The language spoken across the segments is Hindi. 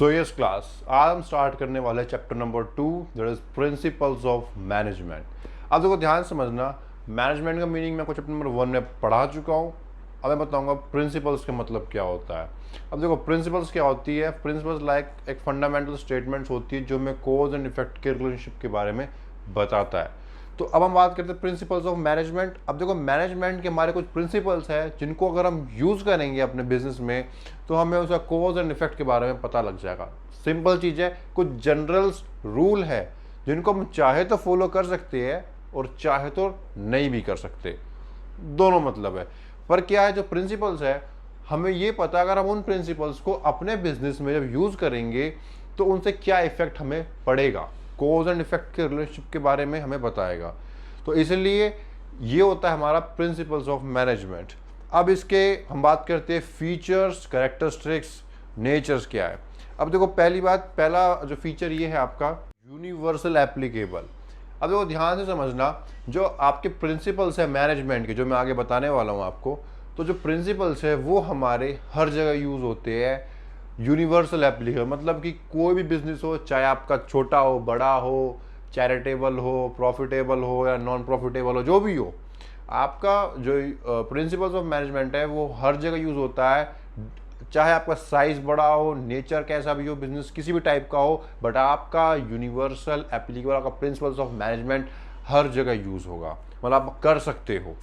सो यस क्लास, आज हम स्टार्ट करने वाले chapter number 2 that is principles of management. अब देखो ध्यान समझना, मैनेजमेंट का मीनिंग मैं को चैप्टर नंबर 1 में पढ़ा चुका हूँ। अब मैं बताऊंगा प्रिंसिपल्स का मतलब क्या होता है। अब देखो प्रिंसिपल्स क्या होती है। प्रिंसिपल्स लाइक एक फंडामेंटल स्टेटमेंट्स होती है जो हमें कोज एंड इफेक्ट के रिलेशनशिप के बारे में बताता है। तो अब हम बात करते हैं प्रिंसिपल्स ऑफ मैनेजमेंट। अब देखो मैनेजमेंट के हमारे कुछ प्रिंसिपल्स हैं जिनको अगर हम यूज़ करेंगे अपने बिजनेस में तो हमें उसका कोज एंड इफेक्ट के बारे में पता लग जाएगा। सिंपल चीज़ है, कुछ जनरल रूल है जिनको हम चाहे तो फॉलो कर सकते हैं और चाहे तो नहीं भी कर सकते, दोनों मतलब है। पर क्या है, जो प्रिंसिपल्स है हमें ये पता अगर हम उन प्रिंसिपल्स को अपने बिजनेस में जब यूज़ करेंगे तो उनसे क्या इफेक्ट हमें पड़ेगा, कोज एंड इफेक्ट के रिलेशनशिप के बारे में हमें बताएगा। तो इसलिए ये होता है हमारा प्रिंसिपल्स ऑफ मैनेजमेंट। अब इसके हम बात करते हैं फीचर्स, कैरेक्टरिस्टिक्स, नेचर्स क्या है। अब देखो पहली बात, पहला जो फीचर ये है आपका यूनिवर्सल एप्लीकेबल। अब देखो ध्यान से समझना, जो आपके प्रिंसिपल्स है मैनेजमेंट के जो मैं आगे बताने वाला हूँ आपको, तो जो प्रिंसिपल्स है वो हमारे हर जगह यूज़ होते हैं। यूनिवर्सल एप्लीकेबल मतलब कि कोई भी बिजनेस हो, चाहे आपका छोटा हो, बड़ा हो, चैरिटेबल हो, प्रॉफिटेबल हो या नॉन प्रॉफिटेबल हो, जो भी हो, आपका जो प्रिंसिपल्स ऑफ मैनेजमेंट है वो हर जगह यूज़ होता है। चाहे आपका साइज बड़ा हो, नेचर कैसा भी हो, बिजनेस किसी भी टाइप का हो, बट आपका यूनिवर्सल एप्लीकेबल, आपका प्रिंसिपल्स ऑफ मैनेजमेंट हर जगह यूज़ होगा, मतलब आप कर सकते हो।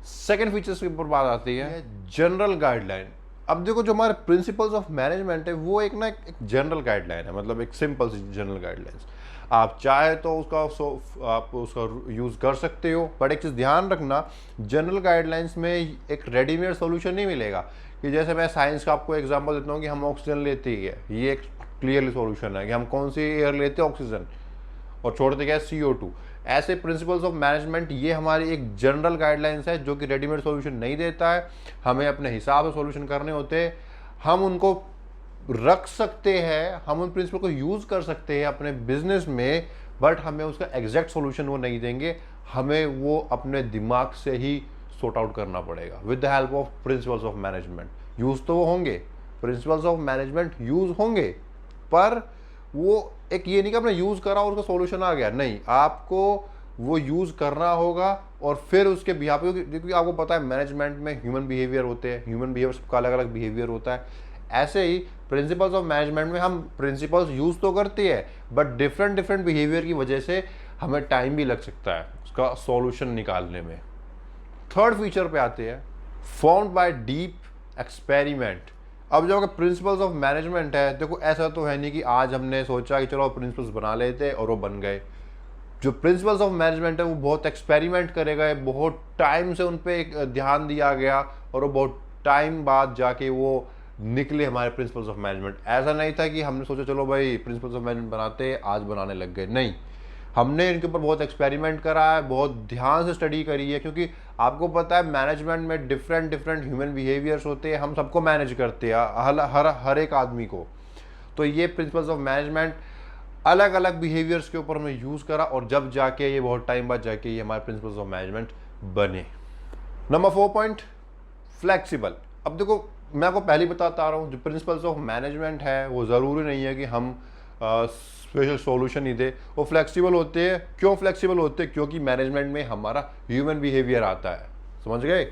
सेकेंड फीचर्स के ऊपर बात आती है जनरल गाइडलाइन। अब देखो जो हमारे प्रिंसिपल्स ऑफ मैनेजमेंट है वो एक एक जनरल गाइडलाइन है, मतलब एक सिंपल सी जनरल गाइडलाइंस। आप चाहे तो आप उसका यूज़ कर सकते हो, बट एक चीज़ ध्यान रखना, जनरल गाइडलाइंस में एक रेडीमेड सोल्यूशन नहीं मिलेगा। कि जैसे मैं साइंस का आपको एग्जांपल देता हूँ कि हम ऑक्सीजन लेते ही है, ये एक क्लियरली सोल्यूशन है कि हम कौन सी एयर लेते हैं, ऑक्सीजन, और छोड़ते क्या है, CO2। ऐसे प्रिंसिपल्स ऑफ मैनेजमेंट ये हमारी एक जनरल गाइडलाइंस है जो कि रेडीमेड सॉल्यूशन नहीं देता है, हमें अपने हिसाब से सॉल्यूशन करने होते हैं। हम उनको रख सकते हैं, हम उन प्रिंसिपल को यूज़ कर सकते हैं अपने बिजनेस में, बट हमें उसका एग्जैक्ट सॉल्यूशन वो नहीं देंगे, हमें वो अपने दिमाग से ही सॉर्ट आउट करना पड़ेगा with the help of principles of management. Use तो वो होंगे, प्रिंसिपल्स ऑफ मैनेजमेंट यूज़ होंगे, पर वो एक ये नहीं कि आपने यूज़ करा और उसका सॉल्यूशन आ गया, नहीं, आपको वो यूज़ करना होगा और फिर उसके बिहाफ पे, क्योंकि आपको पता है मैनेजमेंट में ह्यूमन बिहेवियर होते हैं, ह्यूमन बिहेवियर सबका अलग अलग बिहेवियर होता है। ऐसे ही प्रिंसिपल्स ऑफ मैनेजमेंट में हम प्रिंसिपल्स यूज़ तो करते हैं, बट डिफरेंट डिफरेंट बिहेवियर की वजह से हमें टाइम भी लग सकता है उसका सॉल्यूशन निकालने में। थर्ड फीचर पे आते हैं, फाउंड बाय डीप एक्सपेरिमेंट। अब जो प्रिंसिपल्स ऑफ मैनेजमेंट है, देखो ऐसा तो है नहीं कि आज हमने सोचा कि चलो प्रिंसिपल्स बना लेते और वो बन गए। जो प्रिंसिपल्स ऑफ मैनेजमेंट है वो बहुत एक्सपेरिमेंट करे गए, बहुत टाइम से उन पर ध्यान दिया गया और वो बहुत टाइम बाद जाके वो निकले हमारे प्रिंसिपल्स ऑफ मैनेजमेंट। ऐसा नहीं था कि हमने सोचा चलो भाई प्रिंसिपल्स ऑफ मैनेजमेंट बनाते आज बनाने लग गए, नहीं, हमने इनके ऊपर बहुत एक्सपेरिमेंट करा है, बहुत ध्यान से स्टडी करी है, क्योंकि आपको पता है मैनेजमेंट में डिफरेंट डिफरेंट ह्यूमन बिहेवियर्स होते हैं, हम सबको मैनेज करते हैं, हर एक आदमी को। तो ये प्रिंसिपल्स ऑफ मैनेजमेंट अलग अलग बिहेवियर्स के ऊपर हमने यूज़ करा और जब जाके ये बहुत टाइम बाद जाके ये हमारे प्रिंसिपल्स ऑफ मैनेजमेंट बने। Number 4 point, flexible. अब देखो मैं आपको पहले बताता आ रहा हूँ, जो प्रिंसिपल्स ऑफ मैनेजमेंट है वो ज़रूरी नहीं है कि हम स्पेशल सॉल्यूशन ही दे, वो फ्लेक्सिबल होते हैं। क्यों फ्लेक्सिबल होते हैं? क्योंकि मैनेजमेंट में हमारा ह्यूमन बिहेवियर आता है, समझ गए।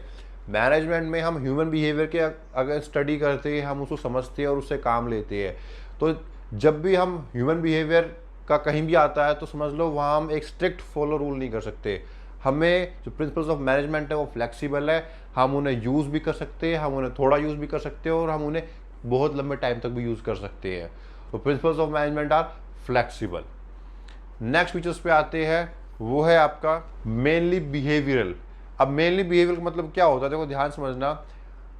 मैनेजमेंट में हम ह्यूमन बिहेवियर के अगर स्टडी करते हैं, हम उसको समझते हैं और उससे काम लेते हैं। तो जब भी हम ह्यूमन बिहेवियर का कहीं भी आता है तो समझ लो वहाँ हम एक स्ट्रिक्ट फॉलो रूल नहीं कर सकते। हमें जो प्रिंसिपल्स ऑफ मैनेजमेंट है वो फ्लेक्सिबल है, हम उन्हें यूज़ भी कर सकते हैं, हम उन्हें थोड़ा यूज़ भी कर सकते हैं और हम उन्हें बहुत लंबे टाइम तक भी यूज़ कर सकते हैं। तो principles of management are flexible. Next features पे आते हैं, वो है आपका मेनली बिहेवियरल। अब मेनली बिहेवियर का मतलब क्या होता है, देखो ध्यान समझना,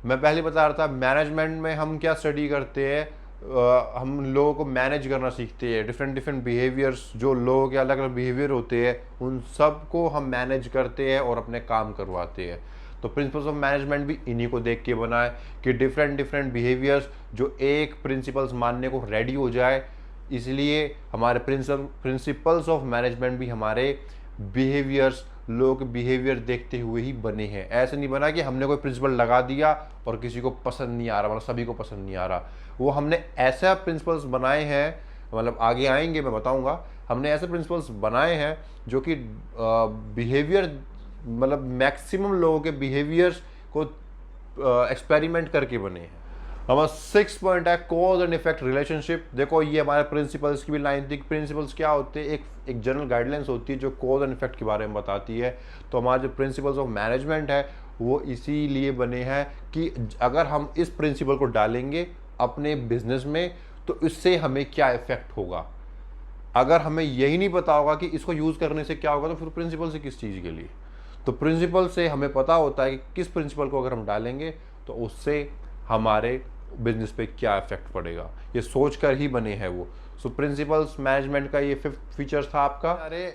मैं पहले बता रहा था मैनेजमेंट में हम क्या स्टडी करते हैं, हम लोगों को मैनेज करना सीखते हैं, डिफरेंट डिफरेंट बिहेवियर्स, जो लोगों के अलग अलग बिहेवियर होते हैं उन सब को हम मैनेज करते हैं और अपने काम करवाते हैं। तो प्रिंसिपल्स ऑफ मैनेजमेंट भी इन्हीं को देख के बना है कि डिफरेंट डिफरेंट बिहेवियर्स जो एक प्रिंसिपल्स मानने को रेडी हो जाए, इसलिए हमारे प्रिंसिपल्स ऑफ मैनेजमेंट भी हमारे बिहेवियर्स लोगों के बिहेवियर देखते हुए ही बने हैं। ऐसे नहीं बना कि हमने कोई प्रिंसिपल लगा दिया और किसी को पसंद नहीं आ रहा, मतलब सभी को पसंद नहीं आ रहा। वो हमने ऐसा प्रिंसिपल्स बनाए हैं, मतलब आगे आएंगे मैं बताऊंगा, हमने ऐसे प्रिंसिपल्स बनाए हैं जो कि बिहेवियर, मतलब मैक्सिमम लोगों के बिहेवियर्स को एक्सपेरिमेंट करके बने हैं। हमारा 6 पॉइंट है कॉज एंड इफेक्ट रिलेशनशिप। देखो ये हमारे प्रिंसिपल्स की भी लाइन थी। प्रिंसिपल्स क्या होते हैं, एक जनरल गाइडलाइंस होती है जो कॉज एंड इफेक्ट के बारे में बताती है। तो हमारे जो प्रिंसिपल्स ऑफ मैनेजमेंट है वो इसीलिए बने हैं कि अगर हम इस प्रिंसिपल को डालेंगे अपने बिजनेस में तो इससे हमें क्या इफेक्ट होगा। अगर हमें यही नहीं पता होगा कि इसको यूज़ करने से क्या होगा तो फिर प्रिंसिपल से किस चीज़ के लिए। तो प्रिंसिपल से हमें पता होता है कि किस प्रिंसिपल को अगर हम डालेंगे तो उससे हमारे बिजनेस पे क्या इफेक्ट पड़ेगा, ये सोच कर ही बने हैं वो। सो प्रिंसिपल्स मैनेजमेंट का ये 5th फीचर था आपका। अरे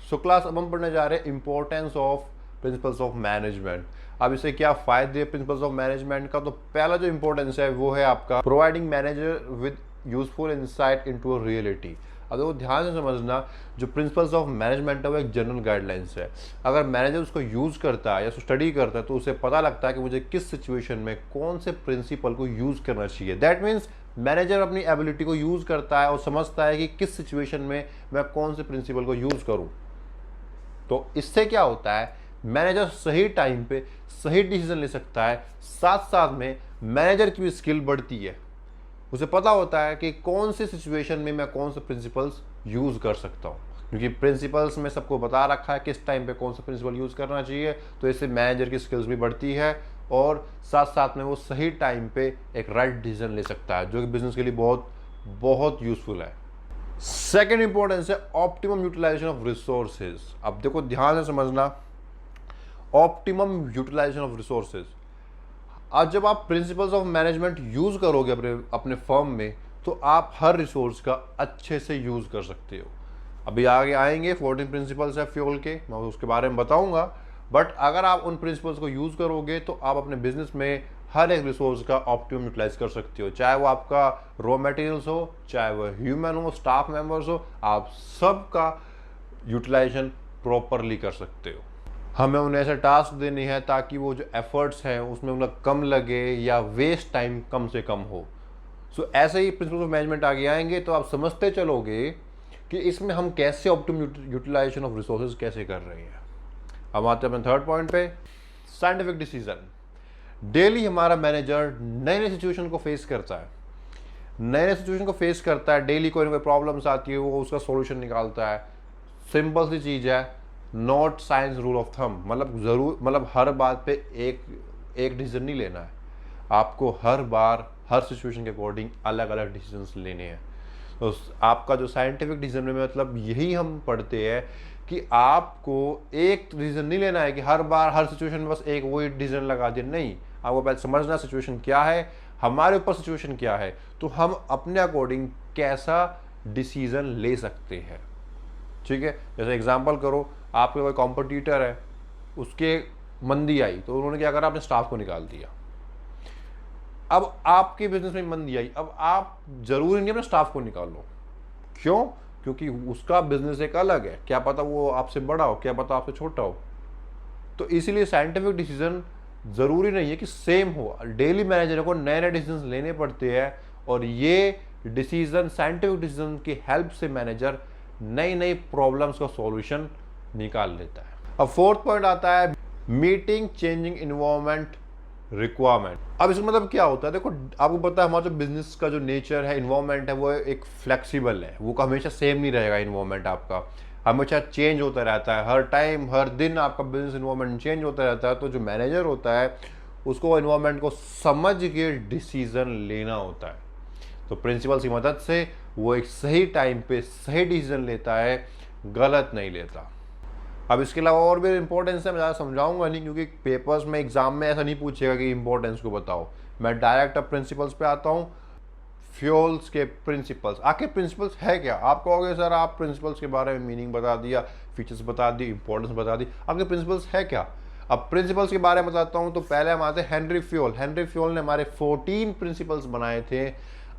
सो क्लास अब हम पढ़ने जा रहे हैं importance of principles of management. अब इसे क्या फायदे है प्रिंसिपल्स ऑफ मैनेजमेंट का। तो पहला जो इंपॉर्टेंस है वो है आपका providing manager with useful insight into a reality. अब वो ध्यान से समझना, जो प्रिंसिपल्स ऑफ मैनेजमेंट है वो एक जनरल गाइडलाइंस है। अगर मैनेजर उसको यूज़ करता है या उसको स्टडी करता है तो उसे पता लगता है कि मुझे किस सिचुएशन में कौन से प्रिंसिपल को यूज़ करना चाहिए। दैट मीन्स मैनेजर अपनी एबिलिटी को यूज़ करता है और समझता है कि किस सिचुएशन में मैं कौन से प्रिंसिपल को यूज़ करूँ। तो इससे क्या होता है, मैनेजर सही टाइम पे सही डिसीजन ले सकता है। साथ साथ में मैनेजर की भी स्किल बढ़ती है, उसे पता होता है कि कौन से सिचुएशन में मैं कौन से प्रिंसिपल्स यूज़ कर सकता हूँ, क्योंकि प्रिंसिपल्स में सबको बता रखा है किस टाइम पे कौन सा प्रिंसिपल यूज़ करना चाहिए। तो इससे मैनेजर की स्किल्स भी बढ़ती है और साथ साथ में वो सही टाइम पे एक राइट डिसीजन ले सकता है, जो कि बिजनेस के लिए बहुत बहुत यूजफुल है। सेकेंड इंपॉर्टेंस है ऑप्टिमम यूटिलाइजेशन ऑफ रिसोर्सेज। अब देखो ध्यान से समझना, ऑप्टिमम यूटिलाइजेशन ऑफ रिसोर्सेज। आज जब आप प्रिंसिपल्स ऑफ मैनेजमेंट यूज़ करोगे अपने फर्म में तो आप हर रिसोर्स का अच्छे से यूज़ कर सकते हो। अभी आगे आएंगे 14 प्रिंसिपल्स है फ्यूल के, मैं उसके बारे में बताऊंगा। बट अगर आप उन प्रिंसिपल्स को यूज़ करोगे तो आप अपने बिजनेस में हर एक रिसोर्स का ऑप्टिमम यूटिलाइज कर सकते हो, चाहे वो आपका रॉ मटेरियल्स हो, चाहे वो ह्यूमन हो, स्टाफ मेंबर्स हो, आप सबका यूटिलाइजेशन प्रॉपरली कर सकते हो। हमें उन्हें ऐसे टास्क देने हैं ताकि वो जो एफर्ट्स हैं उसमें उनका कम लगे या वेस्ट टाइम कम से कम हो। सो ऐसे ही प्रिंसिपल ऑफ मैनेजमेंट आगे आएंगे तो आप समझते चलोगे कि इसमें हम कैसे ऑप्टिमम यूटिलाइजेशन ऑफ रिसोर्सेज कैसे कर रहे हैं। अब आते हैं अपने थर्ड पॉइंट पे, साइंटिफिक डिसीजन। डेली हमारा मैनेजर नए नए सिचुएशन को फेस करता है, नए नए सिचुएशन को फेस करता है, डेली कोई ना कोई प्रॉब्लम्स आती है, वो उसका सॉल्यूशन निकालता है। सिंपल सी चीज़ है, not science rule of thumb, मतलब हर बात पे एक डिसीजन नहीं लेना है, आपको हर बार हर सिचुएशन के अकॉर्डिंग अलग अलग डिसीजंस लेने हैं। तो आपका जो साइंटिफिक डिसीजन में मतलब यही हम पढ़ते हैं कि आपको एक डिसीजन नहीं लेना है कि हर बार हर सिचुएशन में बस एक वही डिसीजन लगा दिया, नहीं। आपको पहले समझना सिचुएशन क्या है, हमारे ऊपर सिचुएशन क्या है, तो हम अपने अकॉर्डिंग कैसा डिसीजन ले सकते हैं। ठीक है, जैसे एग्जांपल करो, आपके कोई कॉम्पिटिटर है, उसके मंदी आई तो उन्होंने क्या करा, अपने स्टाफ को निकाल दिया। अब आपके बिजनेस में मंदी आई, अब आप जरूरी नहीं अपने स्टाफ को निकालो। क्यों? क्योंकि उसका बिजनेस एक अलग है, क्या पता वो आपसे बड़ा हो, क्या पता आपसे छोटा हो। तो इसीलिए साइंटिफिक डिसीजन जरूरी नहीं है कि सेम हो। डेली मैनेजर को नए नए डिसीजन लेने पड़ते हैं और ये डिसीजन, साइंटिफिक डिसीजन की हेल्प से मैनेजर नई नई प्रॉब्लम्स का सॉल्यूशन निकाल लेता है। अब फोर्थ पॉइंट आता है मीटिंग चेंजिंग इन्वायरमेंट रिक्वायरमेंट। अब इसका मतलब क्या होता है, देखो आपको पता है हमारा जो बिजनेस का जो नेचर है, इन्वायरमेंट है, वो एक फ्लेक्सिबल है, वो हमेशा सेम नहीं रहेगा। इन्वायरमेंट आपका हमेशा चेंज होता रहता है, हर टाइम हर दिन आपका बिजनेस इन्वायरमेंट चेंज होता रहता है। तो जो मैनेजर होता है उसको इन्वायरमेंट को समझ के डिसीजन लेना होता है। तो प्रिंसिपल्स की मदद से वो एक सही टाइम पे सही डिसीजन लेता है, गलत नहीं लेता। अब इसके अलावा और भी इंपॉर्टेंस है, मैं ज़्यादा समझाऊंगा नहीं क्योंकि पेपर्स में एग्जाम में ऐसा नहीं पूछेगा कि इंपॉर्टेंस को बताओ। मैं डायरेक्ट अब प्रिंसिपल्स पे आता हूँ। फ्यूल्स के प्रिंसिपल्स, आखिर प्रिंसिपल्स है क्या? आप कहोगे सर आप प्रिंसिपल्स के बारे में मीनिंग बता दिया, फीचर्स बता दी, इंपॉर्टेंस बता दी, आपके प्रिंसिपल्स है क्या? अब प्रिंसिपल्स के बारे में बताता हूँ। तो पहले हम आते हैं हेनरी फ्यूल। हेनरी फ्यूल ने हमारे 14 प्रिंसिपल्स बनाए थे।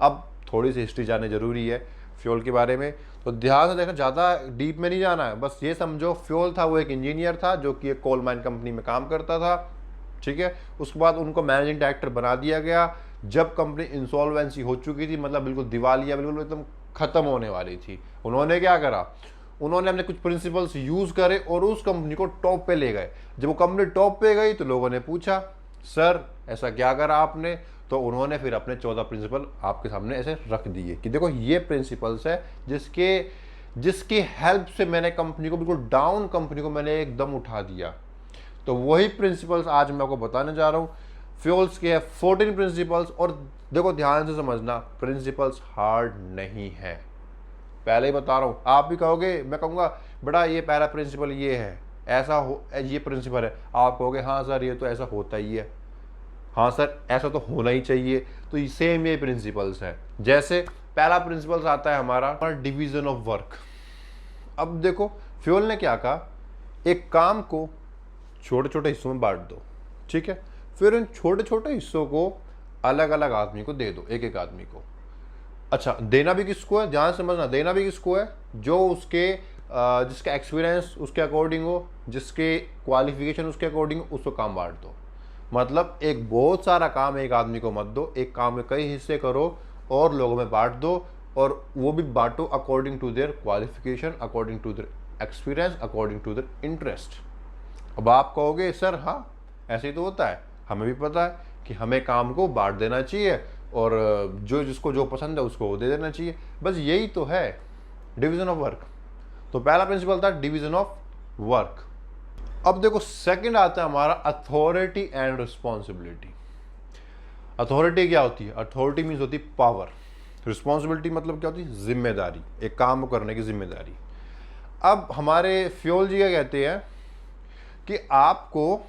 अब थोड़ी सी हिस्ट्री जाननी जरूरी है। फ्यूल के बारे में। तो ध्यान से देखना, ज़्यादा डीप में नहीं जाना है, बस ये समझो फ्यूल था वो एक इंजीनियर था जो कि एक कोल माइन कंपनी में काम करता था, ठीक है। उसके बाद उनको मैनेजिंग डायरेक्टर बना दिया गया जब कंपनी इंसॉल्वेंसी हो चुकी थी, मतलब बिल्कुल दिवालिया, बिल्कुल एकदम ख़त्म होने वाली थी। उन्होंने क्या करा, उन्होंने अपने कुछ प्रिंसिपल्स यूज़ करे और उस कंपनी को टॉप पे ले गए। जब वो कंपनी टॉप पे गई तो लोगों ने पूछा, सर ऐसा क्या करा आपने? तो उन्होंने फिर अपने 14 प्रिंसिपल आपके सामने ऐसे रख दिए कि देखो ये प्रिंसिपल्स है जिसकी हेल्प से मैंने कंपनी को, बिल्कुल डाउन कंपनी को मैंने एकदम उठा दिया। तो वही प्रिंसिपल्स आज मैं आपको बताने जा रहा हूँ। फ्यूल्स के 14 प्रिंसिपल्स, और देखो ध्यान से समझना, प्रिंसिपल्स हार्ड नहीं है, पहले ही बता रहा हूँ। आप भी कहोगे, मैं कहूँगा बेटा ये पहला प्रिंसिपल ये है, ऐसा हो, ये प्रिंसिपल है, आप कहोगे हाँ सर ये तो ऐसा होता ही है, हाँ सर ऐसा तो होना ही चाहिए। तो ये सेम ये प्रिंसिपल्स है। जैसे पहला प्रिंसिपल्स आता है हमारा डिवीजन ऑफ वर्क। अब देखो फ्यूल ने क्या कहा, एक काम को छोटे छोटे हिस्सों में बांट दो, ठीक है, फिर उन छोटे छोटे हिस्सों को अलग अलग आदमी को दे दो, एक एक आदमी को। अच्छा, देना भी किसको है, ध्यान समझना, देना भी किसको है, जो उसके जिसका एक्सपीरियंस उसके अकॉर्डिंग हो, जिसके क्वालिफिकेशन उसके अकॉर्डिंग हो, उसको काम बांट दो। मतलब एक बहुत सारा काम एक आदमी को मत दो, एक काम के कई हिस्से करो और लोगों में बांट दो, और वो भी बांटो according to their qualification, according to their experience, according to their interest. अब आप कहोगे सर हाँ ऐसे ही तो होता है, हमें भी पता है कि हमें काम को बांट देना चाहिए और जो जिसको जो पसंद है उसको वो दे देना चाहिए, बस यही तो है डिवीजन ऑफ वर्क। तो पहला प्रिंसिपल था डिवीजन ऑफ वर्क। अब देखो सेकंड आता है हमारा अथॉरिटी एंड रिस्पॉन्सिबिलिटी। अथॉरिटी क्या होती है, अथॉरिटी मीन्स होती है पावर, रिस्पॉन्सिबिलिटी मतलब क्या होती है, जिम्मेदारी, एक काम करने की जिम्मेदारी। अब हमारे फ्यूल जी क्या कहते हैं कि आपको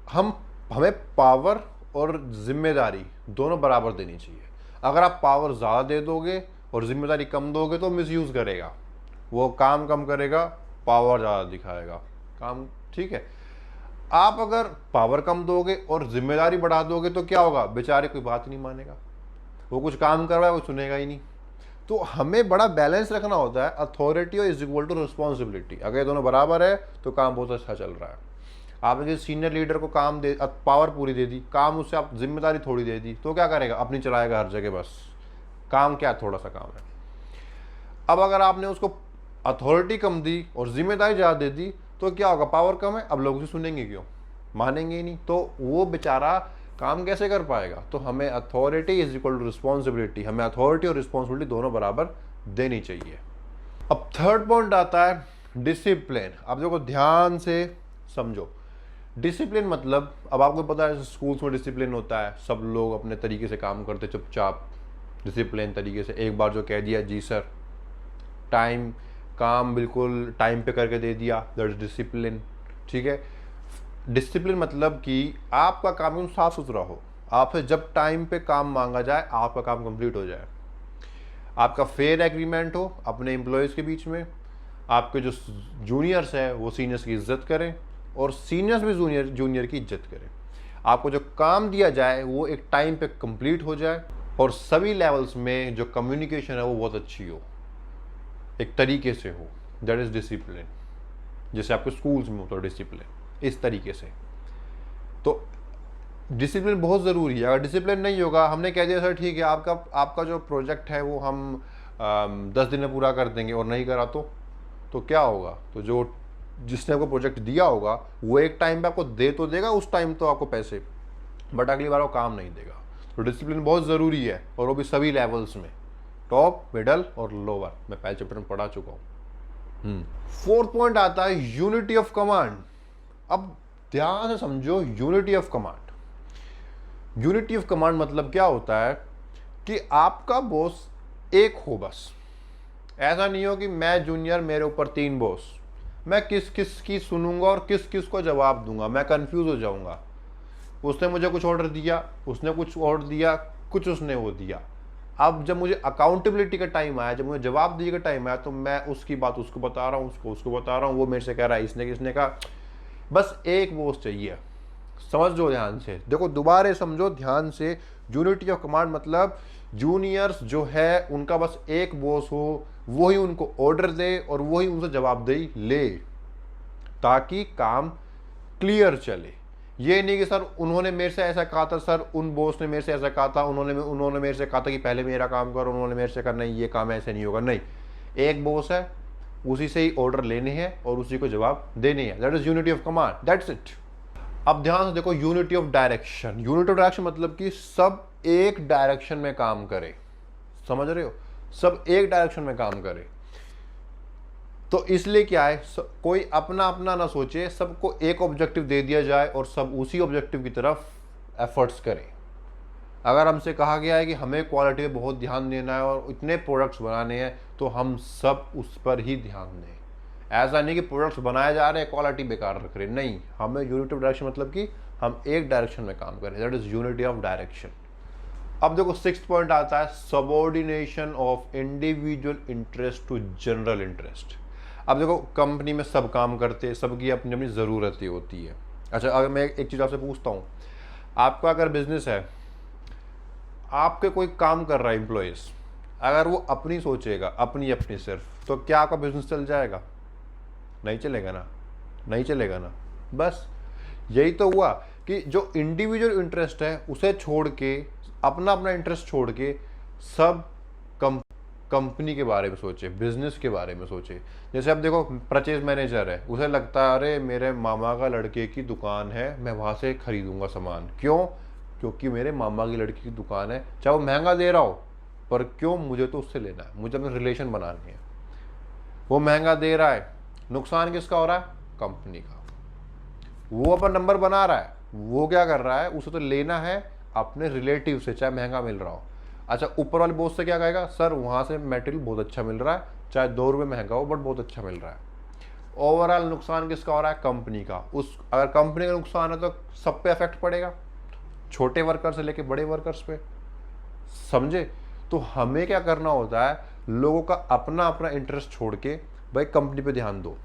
हमें पावर और जिम्मेदारी दोनों बराबर देनी चाहिए। अगर आप पावर ज़्यादा दे दोगे और जिम्मेदारी कम दोगे तो मिसयूज़ करेगा, वो काम कम करेगा, पावर ज़्यादा दिखाएगा काम, ठीक है। आप अगर पावर कम दोगे और जिम्मेदारी बढ़ा दोगे तो क्या होगा, बेचारे कोई बात नहीं मानेगा, वो कुछ काम कर रहा है वो सुनेगा ही नहीं। तो हमें बड़ा बैलेंस रखना होता है, अथॉरिटी और इज इक्वल टू रिस्पॉन्सिबिलिटी। अगर ये दोनों बराबर है तो काम बहुत अच्छा चल रहा है। आपने सीनियर लीडर को काम दे, पावर पूरी दे दी, काम उससे आप जिम्मेदारी थोड़ी दे दी, तो क्या करेगा, अपनी चलाएगा हर जगह, बस काम क्या थोड़ा सा काम है। अब अगर आपने उसको अथॉरिटी कम दी और जिम्मेदारी ज़्यादा दे दी तो क्या होगा, पावर कम है, अब लोग उसे सुनेंगे क्यों, मानेंगे ही नहीं, तो वो बेचारा काम कैसे कर पाएगा। तो हमें authority is equal to responsibility, हमें अथॉरिटी और रिस्पॉन्सिबिलिटी दोनों बराबर देनी चाहिए। अब थर्ड पॉइंट आता है डिसिप्लिन। अब देखो ध्यान से समझो, डिसिप्लिन मतलब, अब आपको पता है स्कूल्स में डिसिप्लिन होता है, सब लोग अपने तरीके से काम करते चुपचाप डिसिप्लिन तरीके से, एक बार जो कह दिया जी सर, टाइम काम बिल्कुल टाइम पे करके दे दिया, दैट इज डिसिप्लिन, ठीक है। डिसिप्लिन मतलब कि आपका काम एकदम साफ सुथरा हो, आपसे जब टाइम पे काम मांगा जाए आपका काम कंप्लीट हो जाए, आपका फेयर एग्रीमेंट हो अपने एम्प्लॉयज़ के बीच में, आपके जो जूनियर्स हैं वो सीनियर्स की इज्जत करें और सीनियर्स भी जूनियर की इज्जत करें, आपको जो काम दिया जाए वो एक टाइम पे कंप्लीट हो जाए, और सभी लेवल्स में जो कम्युनिकेशन है वो बहुत अच्छी हो, एक तरीके से हो, दैट इज़ डिसिप्लिन। जैसे आपके स्कूल्स में होता है डिसिप्लिन, इस तरीके से। तो डिसिप्लिन बहुत ज़रूरी है। अगर डिसिप्लिन नहीं होगा, हमने कह दिया सर ठीक है आपका जो प्रोजेक्ट है वो हम 10 दिन में पूरा कर देंगे और नहीं करा तो क्या होगा, तो जो जिसने आपको प्रोजेक्ट दिया होगा वो एक टाइम पे आपको दे तो देगा उस टाइम तो आपको पैसे, बट अगली बार वो काम नहीं देगा। तो डिसिप्लिन बहुत ज़रूरी है, और वो भी सभी लेवल्स में, टॉप, मिडल और लोअर, मैं पहले चैप्टर में पढ़ा चुका हूँ। फोर्थ पॉइंट आता है यूनिटी ऑफ कमांड। अब ध्यान से समझो, unity of command, unity of command मतलब क्या होता है कि आपका बॉस एक हो, बस ऐसा नहीं हो कि मैं जूनियर मेरे ऊपर 3 बॉस, मैं किस किस की सुनूंगा और किस किस को जवाब दूंगा, मैं कंफ्यूज हो जाऊंगा। उसने मुझे कुछ ऑर्डर दिया, उसने कुछ ऑर्डर दिया, कुछ उसने वो दिया। अब जब मुझे अकाउंटेबिलिटी का टाइम आया, जब मुझे जवाब दिए का टाइम आया, तो मैं उसकी बात उसको बता रहा हूँ, उसको बता रहा हूँ, वो मेरे से कह रहा है इसने किसने कहा। बस एक बॉस चाहिए, समझ लो ध्यान से, देखो दोबारा समझो ध्यान से। यूनिटी ऑफ कमांड मतलब जूनियर्स जो है उनका बस एक बॉस हो, वही उनको ऑर्डर दे और वही उनसे जवाबदेही ले, ताकि काम क्लियर चले। ये नहीं कि सर उन्होंने मेरे से ऐसा कहा था, सर उन बॉस ने मेरे से ऐसा कहा था, उन्होंने मेरे से कहा था कि पहले मेरा काम करो, उन्होंने मेरे से कहा नहीं ये काम ऐसे नहीं होगा। नहीं, एक बॉस है, उसी से ही ऑर्डर लेने हैं और उसी को जवाब देने हैं। That is unity of command, that's it. अब ध्यान से देखो, unity of direction. Unity of direction मतलब कि सब एक डायरेक्शन में काम करे, समझ रहे हो, सब एक डायरेक्शन में काम करे। तो इसलिए क्या है, कोई अपना अपना ना सोचे, सबको एक ऑब्जेक्टिव दे दिया जाए और सब उसी ऑब्जेक्टिव की तरफ एफर्ट्स करें। अगर हमसे कहा गया है कि हमें क्वालिटी पे बहुत ध्यान देना है और इतने प्रोडक्ट्स बनाने हैं, तो हम सब उस पर ही ध्यान दें। ऐसा नहीं कि प्रोडक्ट्स बनाए जा रहे हैं, क्वालिटी बेकार रख रहे हैं, नहीं। हमें यूनिटी ऑफ डायरेक्शन मतलब कि हम एक डायरेक्शन में काम करें, that is unity of direction. अब देखो 6th पॉइंट आता है, subordination of individual interest to general interest. अब देखो कंपनी में सब काम करते हैं, सबकी अपनी अपनी ज़रूरतें होती है। अच्छा, अगर मैं एक चीज़ आपसे पूछता हूँ, आपका अगर बिजनेस है, आपके कोई काम कर रहा है एम्प्लॉयज़, अगर वो अपनी सोचेगा, अपनी अपनी सिर्फ, तो क्या आपका बिजनेस चल जाएगा? नहीं चलेगा ना, नहीं चलेगा ना। बस यही तो हुआ कि जो इंडिविजुअल इंटरेस्ट है उसे छोड़ के, अपना अपना इंटरेस्ट छोड़ के, सब कंपनी के बारे में सोचे, बिजनेस के बारे में सोचे। जैसे अब देखो परचेज मैनेजर है, उसे लगता है अरे मेरे मामा का लड़के की दुकान है, मैं वहाँ से खरीदूंगा सामान। क्यों? क्योंकि मेरे मामा की लड़की की दुकान है, चाहे वो महंगा दे रहा हो, पर क्यों, मुझे तो उससे लेना है, मुझे अपने रिलेशन बनाने हैं। वो महंगा दे रहा है, नुकसान किसका हो रहा है? कंपनी का। वो अपना नंबर बना रहा है, वो क्या कर रहा है, उसे तो लेना है अपने रिलेटिव से, चाहे महंगा मिल रहा हो। अच्छा, ऊपर वाले बॉस से क्या कहेगा, सर वहाँ से मटेरियल बहुत अच्छा मिल रहा है, चाहे 2 रुपये महंगा हो बट बहुत अच्छा मिल रहा है। ओवरऑल नुकसान किसका हो रहा है? कंपनी का। उस अगर कंपनी का नुकसान है तो सब पे इफेक्ट पड़ेगा, छोटे वर्कर से लेके बड़े वर्कर्स पे, समझे? तो हमें क्या करना होता है, लोगों का अपना अपना इंटरेस्ट छोड़ के भाई कंपनी पे ध्यान दो।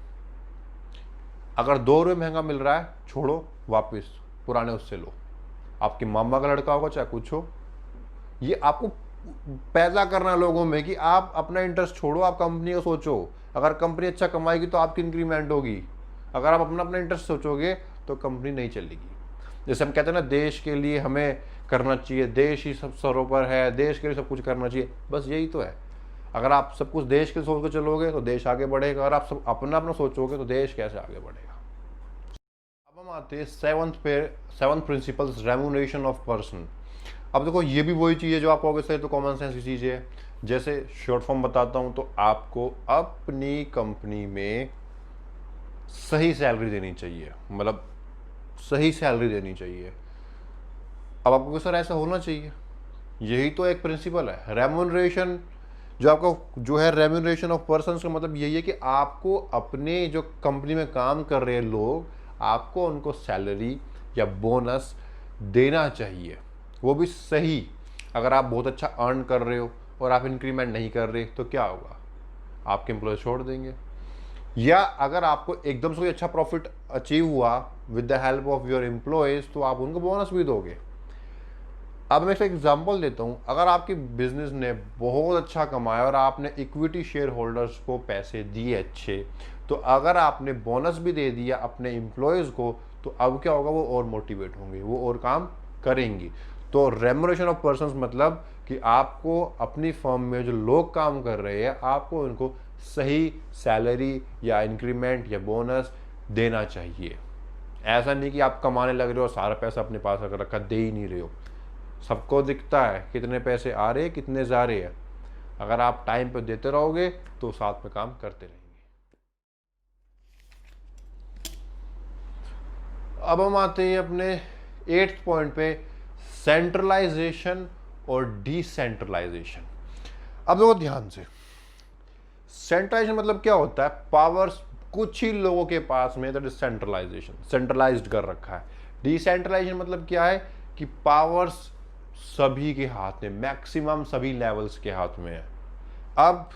अगर 2 रुपये महंगा मिल रहा है, छोड़ो, वापस पुराने उससे लो। आपके मामा का लड़का होगा, चाहे कुछ हो, ये आपको पैदा करना लोगों में कि आप अपना इंटरेस्ट छोड़ो, आप कंपनी का सोचो। अगर कंपनी अच्छा कमाएगी तो आपकी इंक्रीमेंट होगी। अगर आप अपना अपना इंटरेस्ट सोचोगे तो कंपनी नहीं चलेगी। जैसे हम कहते हैं ना, देश के लिए हमें करना चाहिए, देश ही सब सरों पर है, देश के लिए सब कुछ करना चाहिए, बस यही तो है। अगर आप सब कुछ देश के सोच के चलोगे तो देश आगे बढ़ेगा, अगर आप सब अपना अपना सोचोगे तो देश कैसे आगे बढ़ेगा। अब हम आते हैं 7th principles, remuneration of person. अब देखो ये भी वही चीज़ है जो आप कहोगे सर तो कॉमन सेंस की चीज़ है। जैसे शॉर्ट फॉर्म बताता हूँ, तो आपको अपनी कंपनी में सही सैलरी देनी चाहिए, मतलब सही सैलरी देनी चाहिए। अब आपको सर ऐसा होना चाहिए, यही तो एक प्रिंसिपल है। रेम्यूनरेशन जो आपका जो है, रेम्यूनरेशन ऑफ पर्सन का मतलब यही है कि आपको अपने जो कंपनी में काम कर रहे लोग, आपको उनको सैलरी या बोनस देना चाहिए, वो भी सही। अगर आप बहुत अच्छा अर्न कर रहे हो और आप इंक्रीमेंट नहीं कर रहे तो क्या होगा? आपके एम्प्लॉय छोड़ देंगे। या अगर आपको एकदम से कोई अच्छा प्रॉफिट अचीव हुआ with the help of your employees, तो आप उनको बोनस भी दोगे। अब मैं एक एग्जांपल देता हूँ, अगर आपकी बिजनेस ने बहुत अच्छा कमाया और आपने इक्विटी शेयर होल्डर्स को पैसे दिए अच्छे, तो अगर आपने बोनस भी दे दिया अपने एम्प्लॉयज़ को, तो अब क्या होगा, वो और मोटिवेट होंगे, वो और काम करेंगे। तो रेम्यूनरेशन ऑफ पर्सन्स मतलब कि आपको अपनी फर्म में जो लोग काम कर रहे हैं, आपको उनको सही सैलरी या इंक्रीमेंट या बोनस देना चाहिए। ऐसा नहीं कि आप कमाने लग रहे हो और सारा पैसा अपने पास अगर रखा, दे ही नहीं रहे हो। सबको दिखता है कितने पैसे आ रहे हैं, कितने जा रहे हैं। अगर आप टाइम पे देते रहोगे तो साथ में काम करते रहेंगे। अब हम आते हैं अपने 8th पॉइंट पे, सेंट्रलाइजेशन और डिसेंट्रलाइजेशन। अब देखो ध्यान से, सेंट्रलाइजेशन मतलब क्या होता है, पावर्स कुछ ही लोगों के पास में, दैट इज सेंट्रलाइजेशन, सेंट्रलाइज्ड कर रखा है। डिसेंट्रलाइजेशन मतलब क्या है कि पावर्स सभी के हाथ में, मैक्सिमम सभी लेवल्स के हाथ में है। अब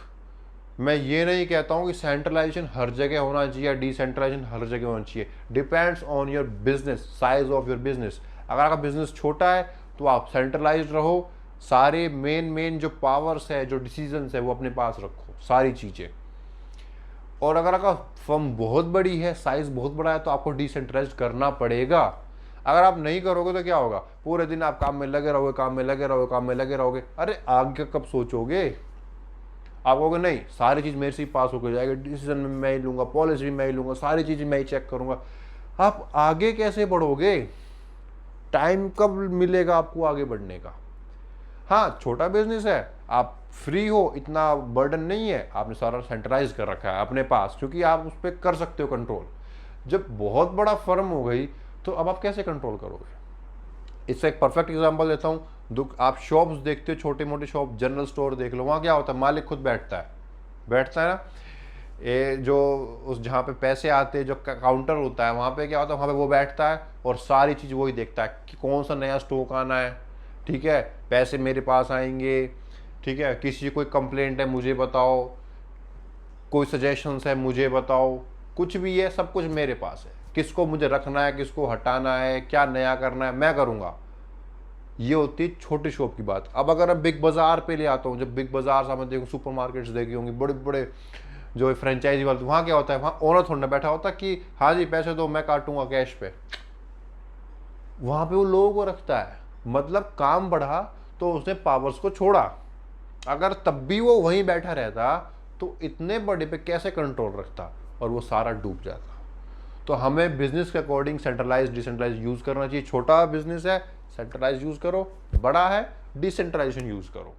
मैं ये नहीं कहता हूं कि सेंट्रलाइजेशन हर जगह होना चाहिए या डिसेंट्रलाइजेशन हर जगह होना चाहिए। Depends on your business, size of your business. अगर आपका बिजनेस छोटा है तो आप सेंट्रलाइज्ड रहो, सारे मेन जो पावर्स है, जो डिसीजंस है, वो अपने पास रखो, सारी चीज़ें। और अगर आपका फर्म बहुत बड़ी है, साइज बहुत बड़ा है, तो आपको डिसेंट्रलाइज करना पड़ेगा। अगर आप नहीं करोगे तो क्या होगा, पूरे दिन आप काम में लगे रहोगे, काम में लगे रहोगे, काम में लगे रहोगे, अरे आगे कब सोचोगे? आप कहोगे नहीं, सारी चीज़ मेरे से ही पास होकर जाएगी, डिसीजन में मैं ही लूँगा, पॉलिसी भी मैं ही लूँगा, सारी चीज़ें मैं ही चेक करूँगा। आप आगे कैसे बढ़ोगे? टाइम कब मिलेगा आपको आगे बढ़ने का? हाँ, छोटा बिजनेस है, आप फ्री हो, इतना बर्डन नहीं है, आपने सारा सेंट्रलाइज कर रखा है अपने पास, क्योंकि आप उस पर कर सकते हो कंट्रोल। जब बहुत बड़ा फर्म हो गई तो अब आप कैसे कंट्रोल करोगे? इससे एक परफेक्ट एग्जांपल देता हूँ। आप शॉप्स देखते हो, छोटे मोटे शॉप, जनरल स्टोर देख लो, वहाँ क्या होता है, मालिक खुद बैठता है ना। ये जो उस जहाँ पे पैसे आते हैं, जो काउंटर होता है, वहाँ पे क्या होता है, वहाँ पे वो बैठता है और सारी चीज़ वही देखता है कि कौन सा नया स्टॉक आना है, ठीक है, पैसे मेरे पास आएंगे, ठीक है, किसी कोई कंप्लेंट है मुझे बताओ, कोई सजेशंस है मुझे बताओ, कुछ भी है, सब कुछ मेरे पास है, किसको मुझे रखना है, किसको हटाना है, क्या नया करना है, मैं करूँगा। ये होती है छोटे शॉप की बात। अब अगर मैं बिग बाजार पे ले आता हूँ, जब बिग बाजार सामने देखो, सुपर मार्केट्स देखी होंगी, बड़े बड़े जो फ्रेंचाइजी वाले, वहाँ क्या होता है, वहाँ ओनर थोड़ा ना बैठा होता कि हाँ जी पैसे दो मैं काटूंगा कैश पे। वहाँ पे वो लोगों को रखता है, मतलब काम बढ़ा तो उसने पावर्स को छोड़ा। अगर तब भी वो वहीं बैठा रहता तो इतने बड़े पे कैसे कंट्रोल रखता, और वो सारा डूब जाता। तो हमें बिजनेस के अकॉर्डिंग सेंट्रलाइज डिसेंट्रलाइज यूज करना चाहिए। छोटा बिजनेस है, सेंट्रलाइज यूज करो, बड़ा है, डिसेंट्रलाइजेशन यूज करो।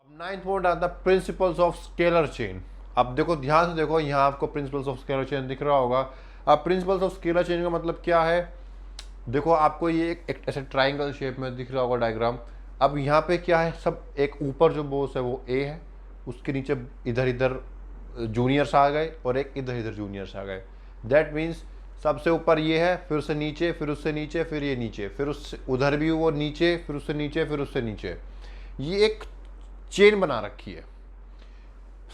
अब 9th पॉइंट आता है प्रिंसिपल्स ऑफ स्केलर चेन। अब देखो, ध्यान से देखो, यहाँ आपको प्रिंसिपल्स ऑफ स्केलर चेन दिख रहा होगा। अब प्रिंसिपल्स ऑफ स्केलर चेन का मतलब क्या है, देखो आपको ये एक ऐसे ट्राइंगल शेप में दिख रहा होगा डायग्राम। अब यहाँ पे क्या है, सब एक ऊपर जो बॉस है वो ए है, उसके नीचे इधर इधर जूनियर्स आ गए और एक इधर इधर जूनियर्स आ गए। दैट मीन्स सबसे ऊपर ये है, फिर उससे नीचे, फिर उससे नीचे, फिर ये नीचे, फिर उससे उधर भी वो नीचे, फिर उससे नीचे, फिर उससे नीचे। ये एक चेन बना रखी है।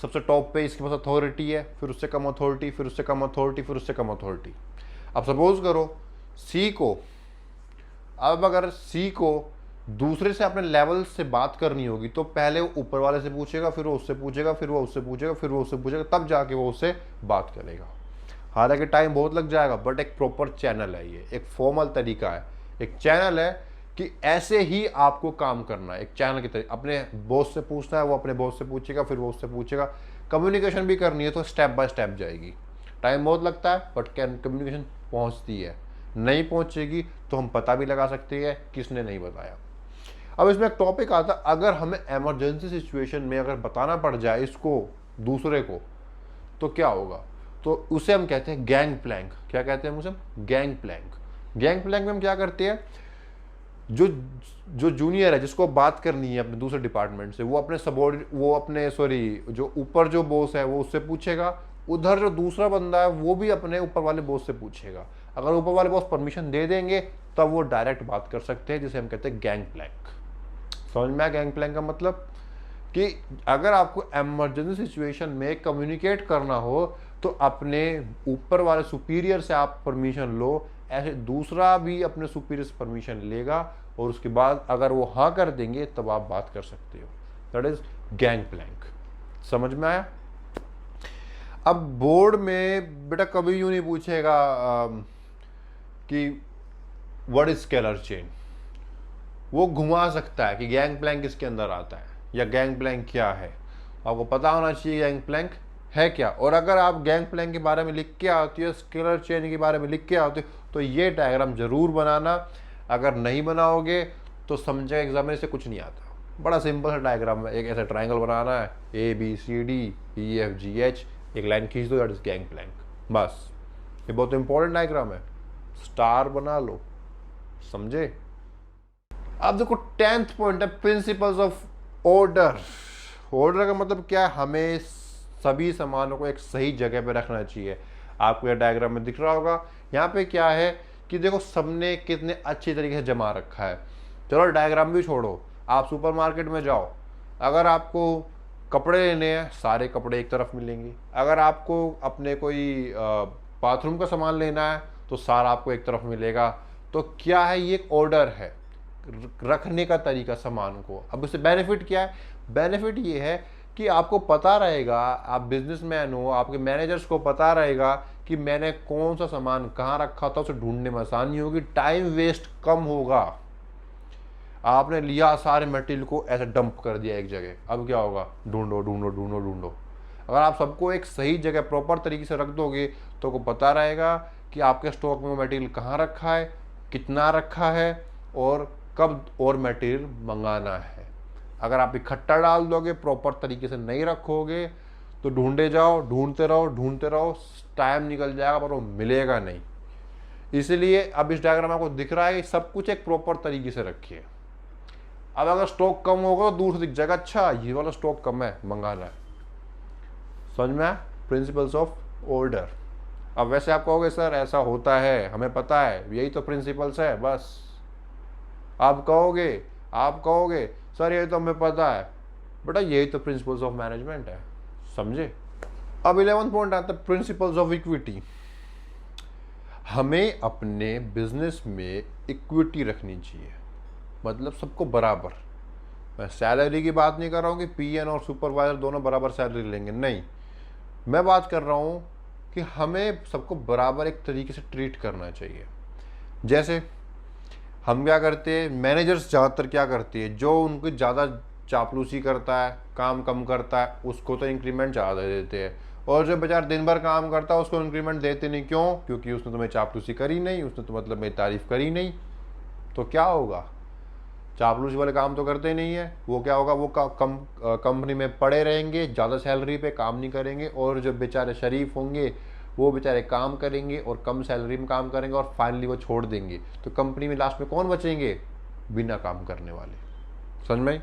सबसे टॉप पे इसके पास अथॉरिटी है, फिर उससे कम अथॉरिटी, फिर उससे कम अथॉरिटी, फिर उससे कम अथॉरिटी। अब सपोज करो सी को, अब अगर सी को दूसरे से अपने लेवल से बात करनी होगी तो पहले वो ऊपर वाले से पूछेगा, फिर वो उससे पूछेगा, फिर वो उससे पूछेगा, फिर वो उससे पूछेगा, तब जाके वो उससे बात करेगा। हालांकि टाइम बहुत लग जाएगा, बट एक प्रॉपर चैनल है, ये एक फॉर्मल तरीका है, एक चैनल है कि ऐसे ही आपको काम करना है। एक चैनल की तरह अपने बॉस से पूछना है, वो अपने बॉस से पूछेगा, फिर वो उससे पूछेगा। कम्युनिकेशन भी करनी है तो स्टेप बाय स्टेप जाएगी। टाइम बहुत लगता है बट कम्युनिकेशन पहुंचती है। नहीं पहुंचेगी तो हम पता भी लगा सकते हैं किसने नहीं बताया। अब इसमें एक टॉपिक आता है, अगर हमें इमरजेंसी सिचुएशन में अगर बताना पड़ जाए इसको दूसरे को तो क्या होगा, तो उसे हम कहते हैं गैंग प्लैंक। क्या कहते हैं उसे? Gang Planck. गैंग प्लैंक में हम क्या करते हैं, जो जो जूनियर है जिसको बात करनी है अपने दूसरे डिपार्टमेंट से, वो अपने जो ऊपर जो बॉस है वो उससे पूछेगा, उधर जो दूसरा बंदा है वो भी अपने ऊपर वाले बॉस से पूछेगा। अगर ऊपर वाले बॉस परमिशन दे देंगे तब वो डायरेक्ट बात कर सकते हैं, जिसे हम कहते हैं गैंग प्लैंक। समझ में आया गैंग प्लैंक का मतलब? कि अगर आपको इमरजेंसी सिचुएशन में कम्युनिकेट करना हो तो अपने ऊपर वाले सुपीरियर से आप परमिशन लो, ऐसे दूसरा भी अपने सुपीरियर से परमिशन लेगा, और उसके बाद अगर वो हाँ कर देंगे तब आप बात कर सकते हो। That is gang plank. समझ में आया? अब बोर्ड में बेटा कभी यूं नहीं पूछेगा कि व्हाट इज स्केलर चेन। वो घुमा सकता है कि गैंग प्लैंक इसके अंदर आता है या गैंग प्लैंक क्या है। आपको पता होना चाहिए गैंग प्लैंक है क्या। और अगर आप गैंग प्लैंक के बारे में लिख के आती हो, स्केलर चेन के बारे में लिख के आते हो, तो ये डायग्राम जरूर बनाना। अगर नहीं बनाओगे तो समझे एग्जाम से कुछ नहीं आता। बड़ा सिंपल सा डायग्राम है, एक ऐसा ट्राइंगल बनाना है, ABCD EFGH, एक लाइन खींच दो, दैट इज गैंग प्लैंक। बस, ये बहुत इंपॉर्टेंट डायग्राम है, स्टार बना लो। समझे? अब देखो 10th पॉइंट है प्रिंसिपल्स ऑफ ऑर्डर। ऑर्डर का मतलब क्या है, हमें सभी सामानों को एक सही जगह पे रखना चाहिए। आपको यह डायग्राम में दिख रहा होगा, यहाँ पे क्या है कि देखो सबने कितने अच्छी तरीके से जमा रखा है। चलो डायग्राम भी छोड़ो, आप सुपरमार्केट में जाओ, अगर आपको कपड़े लेने हैं सारे कपड़े एक तरफ मिलेंगे, अगर आपको अपने कोई बाथरूम का सामान लेना है तो सारा आपको एक तरफ मिलेगा। तो क्या है, ये एक ऑर्डर है। रखने का तरीका सामान को। अब इससे बेनिफिट क्या है? बेनिफिट ये है कि आपको पता रहेगा, आप बिजनेसमैन हो, आपके मैनेजर्स को पता रहेगा कि मैंने कौन सा सामान कहाँ रखा था, उसे ढूंढने में आसानी होगी, टाइम वेस्ट कम होगा। आपने लिया सारे मटेरियल को ऐसे डंप कर दिया एक जगह, अब क्या होगा? ढूंढो ढूंढो ढूंढो ढूंढो। अगर आप सबको एक सही जगह प्रॉपर तरीके से रख दोगे तो आपको पता रहेगा कि आपके स्टॉक में मटेरियल कहाँ रखा है, कितना रखा है और कब और मटेरियल मंगाना है। अगर आप इकट्ठा डाल दोगे, प्रॉपर तरीके से नहीं रखोगे, तो ढूंढे जाओ, ढूंढते रहो ढूंढते रहो, टाइम निकल जाएगा पर वो मिलेगा नहीं। इसलिए अब इस डायग्राम में आपको दिख रहा है कि सब कुछ एक प्रॉपर तरीके से रखिए। अब अगर स्टॉक कम होगा तो दूर से दिख जाएगा, अच्छा ये वाला स्टॉक कम है, मंगाना है। समझ में आया? Principles of order. अब वैसे आप कहोगे सर ऐसा होता है, हमें पता है, यही तो प्रिंसिपल्स है बस। आप कहोगे सर ये तो हमें पता है, बेटा यही तो प्रिंसिपल्स ऑफ मैनेजमेंट है। समझे? अब 11 पॉइंट आता है प्रिंसिपल्स ऑफ इक्विटी। हमें अपने बिजनेस में इक्विटी रखनी चाहिए, मतलब सबको बराबर। मैं सैलरी की बात नहीं कर रहा हूँ कि पीएन और सुपरवाइजर दोनों बराबर सैलरी लेंगे, नहीं। मैं बात कर रहा हूँ कि हमें सबको बराबर एक तरीके से ट्रीट करना चाहिए। जैसे हम क्या करते हैं, मैनेजर्स ज़्यादातर क्या करती है, जो उनको ज़्यादा चापलूसी करता है, काम कम करता है, उसको तो इंक्रीमेंट ज़्यादा दे देते हैं, और जो बेचारा दिन भर काम करता है उसको इंक्रीमेंट देते नहीं। क्यों? क्योंकि उसने तुम्हें चापलूसी करी नहीं, उसने तो मतलब मेरी तारीफ करी नहीं। तो क्या होगा? चापलूसी वाले काम तो करते ही नहीं है, वो क्या होगा, वो कंपनी में पड़े रहेंगे, ज़्यादा सैलरी पे काम नहीं करेंगे, और जो बेचारे शरीफ होंगे वो बेचारे काम करेंगे और कम सैलरी में काम करेंगे और फाइनली वो छोड़ देंगे। तो कंपनी में लास्ट में कौन बचेंगे? बिना काम करने वाले। समझ में?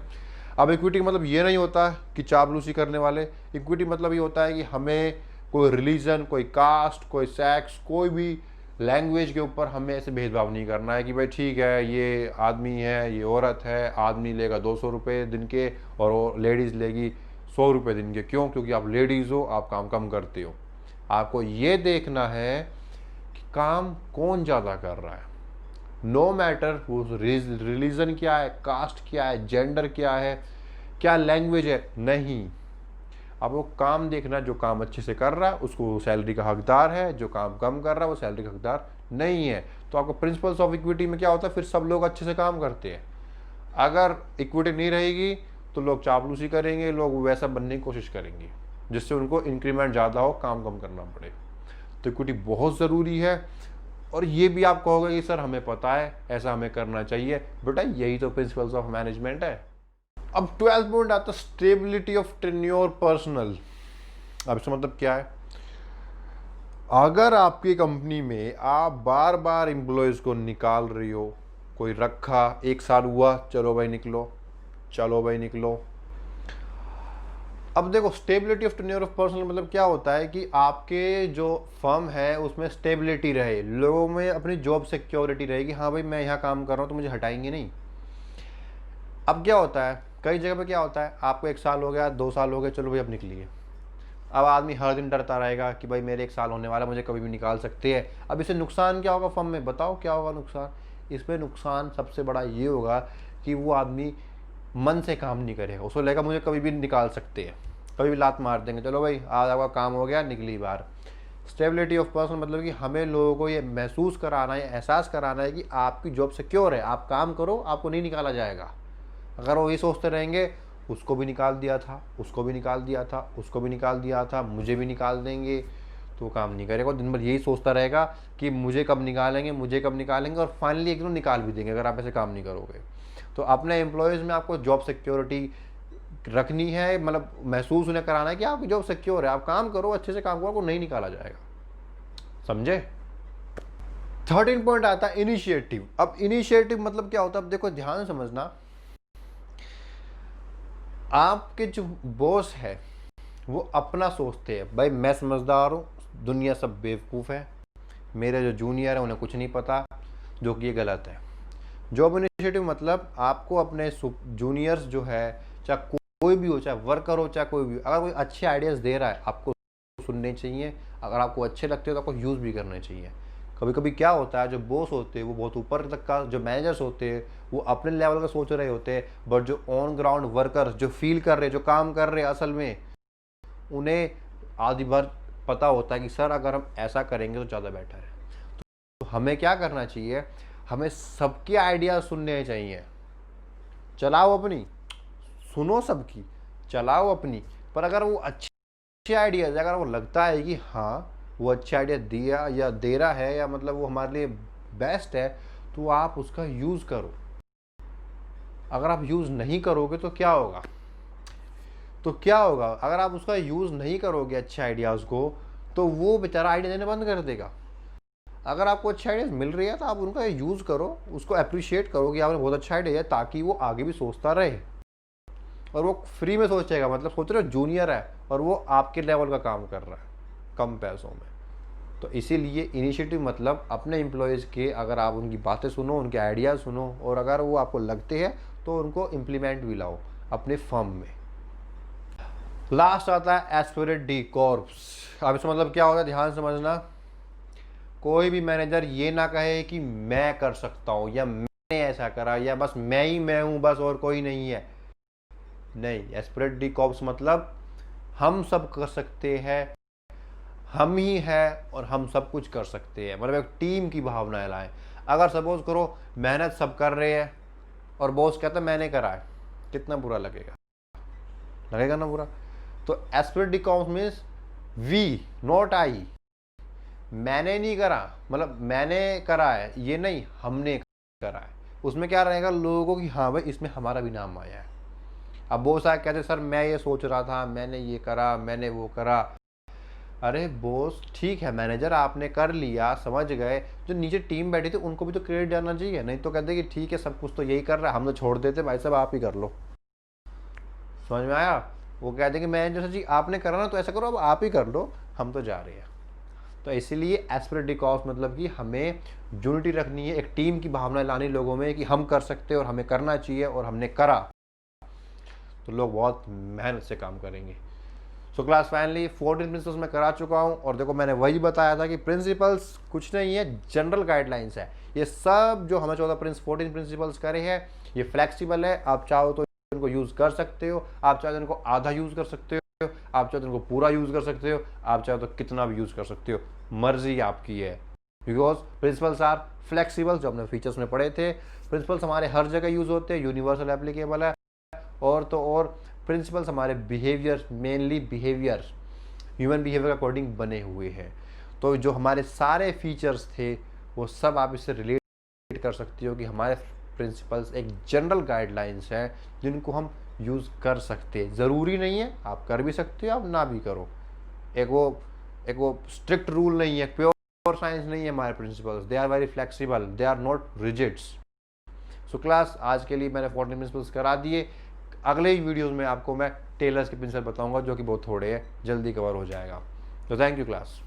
अब इक्विटी मतलब ये नहीं होता कि चापलूसी करने वाले। इक्विटी मतलब ये होता है कि हमें कोई रिलीजन, कोई कास्ट, कोई सेक्स, कोई भी लैंग्वेज के ऊपर हमें ऐसे भेदभाव नहीं करना है कि भाई ठीक है ये आदमी है, ये औरत है, आदमी लेगा 200 रुपये दिन के और लेडीज़ लेगी 100 रुपये दिन के। क्यों? क्योंकि आप लेडीज़ हो, आप काम कम करते हो। आपको ये देखना है कि काम कौन ज़्यादा कर रहा है, नो मैटर वो रिलीजन क्या है, कास्ट क्या है, जेंडर क्या है, क्या लैंग्वेज है, नहीं। आपको काम देखना, जो काम अच्छे से कर रहा है उसको सैलरी का हकदार है, जो काम कम कर रहा है वो सैलरी का हकदार नहीं है। तो आपको प्रिंसिपल्स ऑफ इक्विटी में क्या होता है, फिर सब लोग अच्छे से काम करते हैं। अगर इक्विटी नहीं रहेगी तो लोग चापलूसी करेंगे, लोग वैसा बनने की कोशिश करेंगे जिससे उनको इंक्रीमेंट ज़्यादा हो, काम कम करना पड़े। तो इक्विटी बहुत ज़रूरी है। और ये भी आप कहोगे कि सर हमें पता है, ऐसा हमें करना चाहिए, बेटा यही तो प्रिंसिपल्स ऑफ मैनेजमेंट है। अब 12 पॉइंट आता है स्टेबिलिटी ऑफ टेन्योर पर्सनल। अब इसका मतलब क्या है? अगर आपकी कंपनी में आप बार बार एम्प्लॉयज को निकाल रही हो, कोई रखा 1 साल हुआ, चलो भाई निकलो, चलो भाई निकलो। अब देखो stability of tenure of personal मतलब क्या होता है कि आपके जो फर्म है उसमें स्टेबिलिटी रहे, लोगों में अपनी जॉब सिक्योरिटी रहे कि हाँ भाई मैं यहाँ काम कर रहा हूँ तो मुझे हटाएंगे नहीं। अब क्या होता है, कई जगह पे क्या होता है, आपको 1 साल हो गया, 2 साल हो गए, चलो भाई अब निकलिए। अब आदमी हर दिन डरता रहेगा कि भाई मेरे 1 साल होने वाला, मुझे कभी भी निकाल सकते हैं। अब इससे नुकसान क्या होगा फर्म में? बताओ क्या होगा नुकसान? इसमें नुकसान सबसे बड़ा ये होगा कि वो आदमी मन से काम नहीं करेगा, उसको लगेगा मुझे कभी भी निकाल सकते हैं, कभी भी लात मार देंगे, चलो भाई आज आपका काम हो गया, निकली बाहर। स्टेबिलिटी ऑफ पर्सन मतलब कि हमें लोगों को ये महसूस कराना है, एहसास कराना है कि आपकी जॉब सिक्योर है, आप काम करो, आपको नहीं निकाला जाएगा। अगर वो ये सोचते रहेंगे उसको भी निकाल दिया था, उसको भी निकाल दिया था, उसको भी निकाल दिया था, मुझे भी निकाल देंगे, तो काम नहीं करेगा। दिन भर यही सोचता रहेगा कि मुझे कब निकालेंगे, मुझे कब निकालेंगे, और फाइनली एक दिन निकाल भी देंगे अगर आप ऐसे काम नहीं करोगे। तो अपने एम्प्लॉयज़ में आपको जॉब सिक्योरिटी रखनी है, मतलब महसूस उन्हें कराना है कि आपकी जॉब सिक्योर है, आप काम करो, अच्छे से काम करो, आपको नहीं निकाला जाएगा। समझे? 13 पॉइंट आता है इनिशिएटिव। अब इनिशिएटिव मतलब क्या होता है? अब देखो ध्यान समझना, आपके जो बॉस है वो अपना सोचते हैं, भाई मैं समझदार हूँ, दुनिया सब बेवकूफ़ है, मेरे जो जूनियर है उन्हें कुछ नहीं पता, जो कि ये गलत है। जॉब इनिशिएटिव मतलब आपको अपने जूनियर्स जो है, चाहे कोई भी हो, चाहे वर्कर हो, चाहे कोई भी, अगर कोई अच्छे आइडियाज़ दे रहा है आपको सुनने चाहिए, अगर आपको अच्छे लगते हो तो आपको यूज़ भी करने चाहिए। कभी कभी क्या होता है, जो बॉस होते हैं वो बहुत ऊपर तक का, जो मैनेजर्स होते हैं वो अपने लेवल का सोच रहे होते हैं, बट जो ऑन ग्राउंड वर्कर्स जो फील कर रहे हैं, जो काम कर रहे हैं, असल में उन्हें आधी बार पता होता है कि सर अगर हम ऐसा करेंगे तो ज़्यादा बेटर है। तो हमें क्या करना चाहिए, हमें सबके आइडियाज़ सुनने चाहिए। चलाओ अपनी, सुनो सबकी, चलाओ अपनी, पर अगर वो अच्छे आइडियाज़, अगर वो लगता है कि हाँ वो अच्छे आइडिया दिया या दे रहा है, या मतलब वो हमारे लिए बेस्ट है, तो आप उसका यूज़ करो। अगर आप यूज़ नहीं करोगे तो क्या होगा, अगर आप उसका यूज़ नहीं करोगे अच्छे आइडियाज़ को, तो वो बेचारा आइडिया देने बंद कर देगा। अगर आपको अच्छे आइडियाज़ मिल रही है तो आप उनका यूज़ करो, उसको अप्रिशिएट करो कि आपने बहुत अच्छा आइडिया है, ताकि वो आगे भी सोचता रहे और वो फ्री में सोचेगा। मतलब सोच रहे हो जूनियर है और वो आपके लेवल का काम कर रहा है कम पैसों में। तो इसीलिए इनिशिएटिव मतलब अपने एम्प्लॉयज़ के, अगर आप उनकी बातें सुनो, उनके आइडियाज़ सुनो, और अगर वो आपको लगते हैं तो उनको इम्प्लीमेंट भी लाओ अपने फर्म में। लास्ट आता है एस्पिरेट डी कॉर्प्स। अब इसका मतलब क्या होता है, ध्यान समझना। कोई भी मैनेजर ये ना कहे कि मैं कर सकता हूँ, या मैंने ऐसा करा, या बस मैं ही मैं हूँ बस और कोई नहीं है। नहीं, एस्पिरेट डी कॉर्प्स मतलब हम सब कर सकते हैं, हम ही हैं और हम सब कुछ कर सकते हैं। मतलब एक टीम की भावना लाएं। अगर सपोज करो मेहनत सब कर रहे हैं और बॉस कहता है मैंने करा है, कितना बुरा लगेगा, लगेगा ना बुरा। तो esprit de corps means we, not I. मैंने नहीं करा, मतलब मैंने करा है ये नहीं, हमने करा है। उसमें क्या रहेगा, लोगों को कि हाँ भाई इसमें हमारा भी नाम आया है। अब बॉस आके कहते सर मैं ये सोच रहा था, मैंने ये करा, मैंने वो करा। अरे बॉस ठीक है, मैनेजर आपने कर लिया, समझ गए, जो नीचे टीम बैठी थी उनको भी तो क्रेडिट जाना चाहिए। नहीं तो कहते कि ठीक है सब कुछ तो यही कर रहा है, हम तो छोड़ देते, भाई साहब आप ही कर लो। समझ में आया। वो कहते कि मैनेजर जी आपने करा ना, तो ऐसा करो अब आप ही कर लो, हम तो जा रहे हैं। तो इसीलिए एस्पिरेट डी कॉर्प्स मतलब कि हमें यूनिटी रखनी है, एक टीम की भावना लानी लोगों में कि हम कर सकते हैं और हमें करना चाहिए, और हमने करा तो लोग बहुत मेहनत से काम करेंगे। सो क्लास फाइनली 14 प्रिंसिपल्स मैं करा चुका हूँ, और देखो मैंने वही बताया था कि प्रिंसिपल्स कुछ नहीं है, जनरल गाइडलाइंस है। ये सब जो हमें 14 प्रिंसिपल्स करे हैं ये फ्लेक्सिबल है। आप चाहो तो इनको यूज़ कर सकते हो, आप चाहो तो इनको आधा यूज़ कर सकते हो, आप चाहो तो इनको पूरा यूज़ कर सकते हो, आप चाहो तो कितना भी यूज़ कर सकते हो, मर्जी आपकी है। बिकॉज प्रिंसिपल्स आर फ्लेक्सिबल, जो हमने फीचर्स में पढ़े थे। प्रिंसिपल्स हमारे हर जगह यूज़ होते हैं, यूनिवर्सल एप्लीकेबल है। और तो और प्रिंसिपल्स हमारे behaviour, mainly behaviour, human behaviour के अकॉर्डिंग बने हुए हैं। तो जो हमारे सारे फीचर्स थे वो सब आप इससे रिलेट कर सकते हो कि हमारे प्रिंसिपल्स एक जनरल गाइडलाइंस है जिनको हम यूज़ कर सकते हैं। ज़रूरी नहीं है, आप कर भी सकते हो, आप ना भी करो। एक वो स्ट्रिक्ट रूल नहीं है, प्योर साइंस नहीं है हमारे principles. They are very flexible, they are not rigids. So class आज के लिए मैंने 14 प्रिंसिपल्स करा दिए। अगले ही वीडियोज़ में आपको मैं टेलर्स के प्रिंसिपल बताऊंगा, जो कि बहुत थोड़े हैं, जल्दी कवर हो जाएगा। तो थैंक यू क्लास।